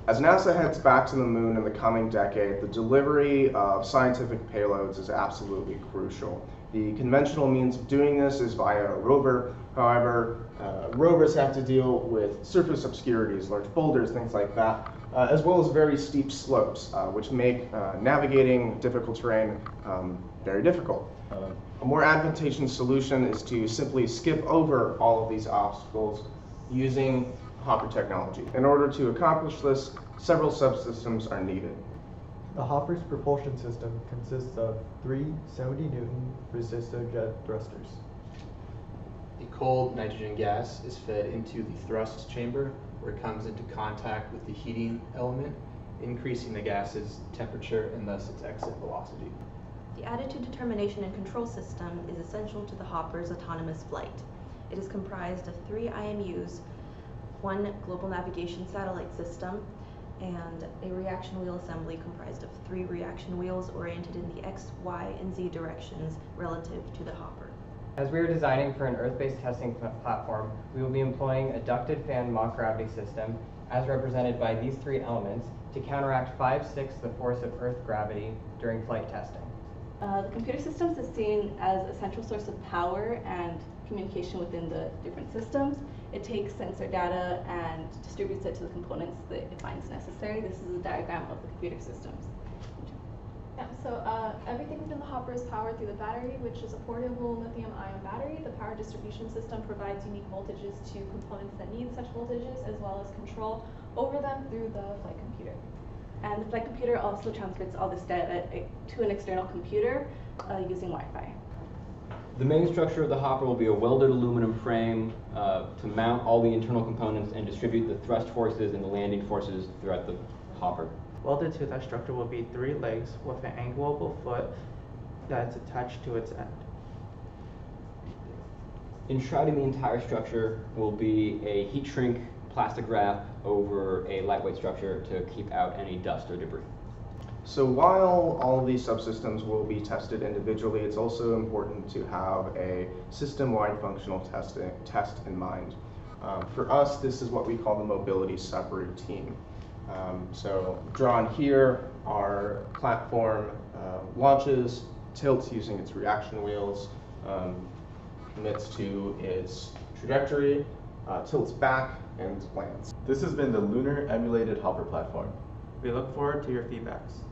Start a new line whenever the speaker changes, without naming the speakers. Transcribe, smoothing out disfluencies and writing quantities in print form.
As NASA heads back to the moon in the coming decade, the delivery of scientific payloads is absolutely crucial. The conventional means of doing this is via a rover. However, rovers have to deal with surface obscurities, large boulders, things like that, as well as very steep slopes, which make navigating difficult terrain very difficult. A more advantageous solution is to simply skip over all of these obstacles using hopper technology. In order to accomplish this, several subsystems are needed.
The hopper's propulsion system consists of 3 70-Newton resistor-jet thrusters.
The cold nitrogen gas is fed into the thrust chamber, where it comes into contact with the heating element, increasing the gas's temperature and thus its exit velocity.
The attitude determination and control system is essential to the hopper's autonomous flight. It is comprised of 3 IMUs, 1 global navigation satellite system, and a reaction wheel assembly comprised of 3 reaction wheels oriented in the X, Y, and Z directions relative to the hopper.
As we are designing for an Earth-based testing platform, we will be employing a ducted fan mock gravity system, as represented by these 3 elements, to counteract 5/6 the force of Earth gravity during flight testing.
The computer systems is seen as a central source of power and communication within the different systems. It takes sensor data and distributes it to the components that it finds necessary. This is a diagram of the computer systems.
Yeah, so everything within the hopper is powered through the battery, which is a portable lithium-ion battery. The power distribution system provides unique voltages to components that need such voltages, as well as control over them through the flight computer.
And the flight computer also transmits all this data to an external computer using Wi-Fi.
The main structure of the hopper will be a welded aluminum frame to mount all the internal components and distribute the thrust forces and the landing forces throughout the hopper.
Welded to that structure will be 3 legs with an anglable foot that's attached to its end.
Enshrouding the entire structure will be a heat shrink plastic wrap over a lightweight structure to keep out any dust or debris.
So while all of these subsystems will be tested individually, it's also important to have a system-wide functional test in mind. For us, this is what we call the mobility subroutine. So drawn here, our platform launches, tilts using its reaction wheels, commits to its trajectory, tilts back, and lands.
This has been the Lunar Emulated Hopper Platform.
We look forward to your feedbacks.